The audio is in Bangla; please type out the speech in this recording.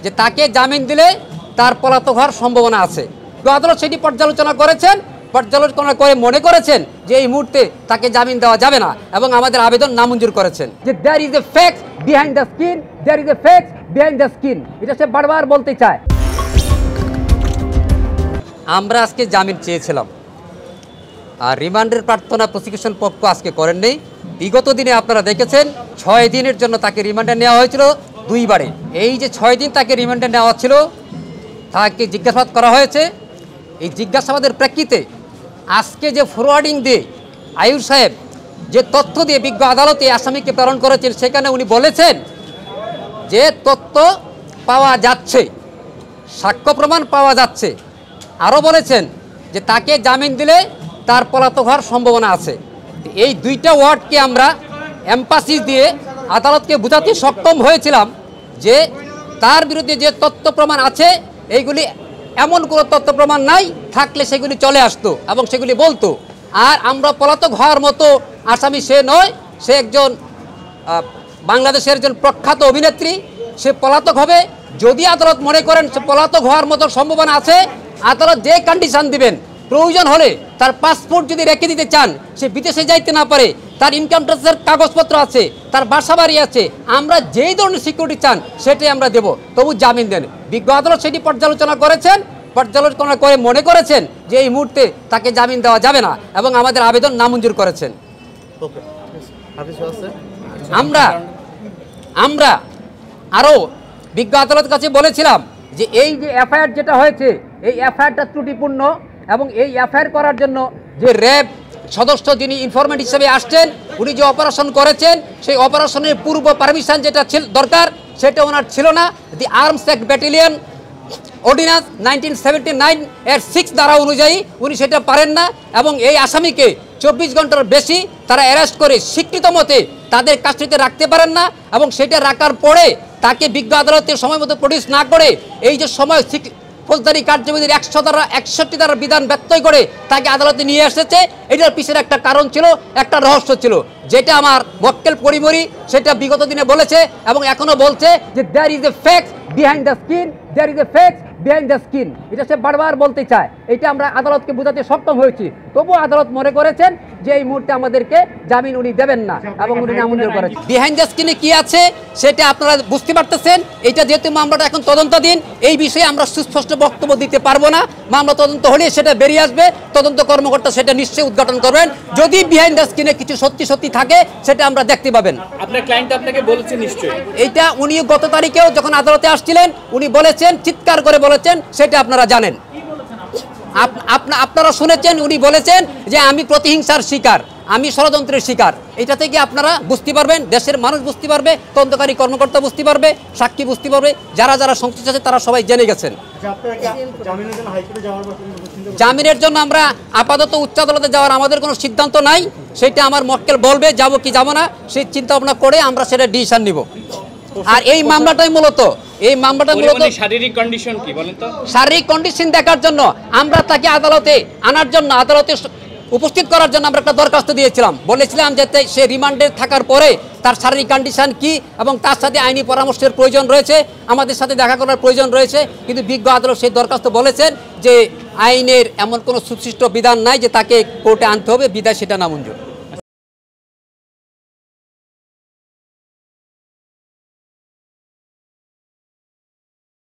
যে তাকে জামিন দিলে তার পলাতক হওয়ার সম্ভাবনা আছে। আদালত সেটি পর্যালোচনা করেছেন, পর্যালোচনা করে মনে করেছেন যে এই মুহূর্তে তাকে জামিন দেওয়া যাবে না এবং আমাদের আবেদন নামঞ্জুর করেছেন। যে there is a fact behind the skin, there is a fact behind the skin, এটা সে বারবার বলতে চায়। আমরা আজকে জামিন চেয়েছিলাম, আর রিমান্ডের প্রার্থনা প্রসিকিউশন পক্ষ আজকে করেননি। বিগত দিনে আপনারা দেখেছেন 6 দিনের জন্য তাকে রিমান্ডে নেওয়া হয়েছিল 2 বারে। এই যে 6 দিন তাকে রিমান্ডে নেওয়া ছিল, তাকে জিজ্ঞাসাবাদ করা হয়েছে। এই জিজ্ঞাসাবাদের প্রেক্ষিতে আজকে যে ফরওয়ার্ডিং দিয়ে আয়ুর সাহেব যে তথ্য দিয়ে বিজ্ঞ আদালতে আসামিকে প্রেরণ করেছেন, সেখানে উনি বলেছেন যে তথ্য পাওয়া যাচ্ছে, সাক্ষ্য প্রমাণ পাওয়া যাচ্ছে। আরও বলেছেন যে তাকে জামিন দিলে তার পলাতক হওয়ার সম্ভাবনা আছে। এই 2টা ওয়ার্ডকে আমরা এমফাসিস দিয়ে আদালতকে বোঝাতে সক্ষম হয়েছিলাম যে তার বিরুদ্ধে যে তথ্য প্রমাণ আছে এইগুলি এমন কোনো তথ্য প্রমাণ নাই, থাকলে সেগুলি চলে আসতো এবং সেগুলি বলতো। আর আমরা পলাতক হওয়ার মতো আসামি সে নয়, সে একজন বাংলাদেশের একজন প্রখ্যাত অভিনেত্রী, সে পলাতক হবে। যদি আদালত মনে করেন সে পলাতক হওয়ার মতো সম্ভাবনা আছে, আদালত যে কন্ডিশন দিবেন, প্রয়োজন হলে তার পাসপোর্ট যদি রেখে দিতে চান, সে বিদেশে যাইতে না পারে, তার ইনকাম ট্যাক্সের কাগজপত্র আছে, তার বাসা বাড়ি আছে, আমরা যেই ধরনের সিকিউরিটি চান সেটাই আমরা দেব, তবু জামিন দেন। বিজ্ঞ আদালত সেটি পর্যালোচনা করেছেন, পর্যালোচনা করে মনে করেছেন যে এই মুহূর্তে তাকে জামিন দেওয়া যাবে না এবং আমাদের আবেদন নামঞ্জুর করেছেন। আমরা আরও বিজ্ঞ আদালতের কাছে বলেছিলাম যে এই যে এফআইআর যেটা হয়েছে, এই এফআইআরটা ত্রুটিপূর্ণ এবং এই এফআইআর করার জন্য যে র্যাব সদস্য যিনি ইনফরমেন্ট হিসেবে আসছেন, উনি যে অপারেশন করেছেন, সেই অপারেশনের পূর্ব পারমিশন যেটা দরকার সেটা ওনার ছিল না। দি আর্মস অ্যাক্ট ব্যাটালিয়ন অর্ডিন্যান্স 1979 এর 6 ধারা অনুযায়ী উনি সেটা পারেন না এবং এই আসামিকে 24 ঘন্টার বেশি তারা অ্যারেস্ট করে স্বীকৃত মতে তাদের কাস্টডিতে রাখতে পারেন না এবং সেটা রাখার পরে তাকে বিজ্ঞ আদালতে সময় মতো প্রডিউস না করে এই যে সময় ফৌজদারি কার্যবিধির 161 ধারার বিধান ব্যত্যয় করে তাকে আদালতে নিয়ে এসেছে। এটার পিছনে একটা কারণ ছিল, একটা রহস্য ছিল, যেটা আমার মক্কেল পরিমরি সেটা বিগত দিনে বলেছে এবং এখনো বলছে যে there is a fact behind the skin, there is a fact behind the skin, এটা সে বারবার বলতে চায়। এটা আমরা আদালতকে বোঝাতে সক্ষম হয়েছি, তবুও আদালত মনে করেছেন যে এই মুহূর্তে আমাদেরকে জামিন উনি দেবেন না এবং উনি নামঞ্জুর করেছেন। বিহাইন্ড দ্য স্কিনে কি আছে সেটা আপনারা বুঝতে পারতেছেন। এটা যেহেতু মামলাটা এখন তদন্তাধীন, এই বিষয়ে আমরা সুস্পষ্ট বক্তব্য দিতে পারবো না। মামলা তদন্ত হলে সেটা বেরিয়ে আসবে, তদন্ত কর্মকর্তা সেটা নিশ্চয়ই উদ্ঘাটন করবেন। যদি বিহাইন্ড দ্য স্কিনে কিছু সত্যি থাকে সেটা আমরা দেখতে পাবেন। আপনার ক্লায়েন্ট আপনাকে বলেছেন নিশ্চয়ই এটা, উনি গত তারিখেও যখন আদালতে আসছিলেন উনি বলেছেন, চিৎকার করে বলেছেন, সেটা আপনারা জানেন, আপনারা শুনেছেন। উনি বলেছেন যে আমি প্রতিহিংসার শিকার, আমি ষড়যন্ত্রের শিকার। এটা থেকে আপনারা বুঝতে পারবেন, দেশের মানুষ বুঝতে পারবে, তদন্তকারী কর্মকর্তা বুঝতে পারবে, সাক্ষী বুঝতে পারবে, যারা যারা সংশ্লিষ্ট আছে তারা সবাই জেনে গেছেন। জামিনের জন্য আমরা আপাতত উচ্চ আদালতে যাওয়ার আমাদের কোনো সিদ্ধান্ত নাই, সেটা আমার মক্কেল বলবে যাব কি যাব না, সেই চিন্তা ভাবনা করে আমরা সেটা ডিসিশন নিব। আর এই মামলাটাই মূলত শারীরিক কন্ডিশন কি বলেন তো, শারীরিক কন্ডিশন দেখার জন্য আমরা তাকে আদালতে আনার জন্য, আদালতে উপস্থিত করার জন্য আমরা একটা দরখাস্ত দিয়েছিলাম। বলেছিলাম যাতে সে রিমান্ডে থাকার পরে তার শারীরিক কন্ডিশন কি এবং তার সাথে আইনি পরামর্শের প্রয়োজন রয়েছে, আমাদের সাথে দেখা করার প্রয়োজন রয়েছে। কিন্তু বিজ্ঞ আদালত সেই দরখাস্ত বলেছেন যে আইনের এমন কোনো সুনির্দিষ্ট বিধান নাই যে তাকে কোর্টে আনতে হবে, বিধায় সেটা নামঞ্জুর।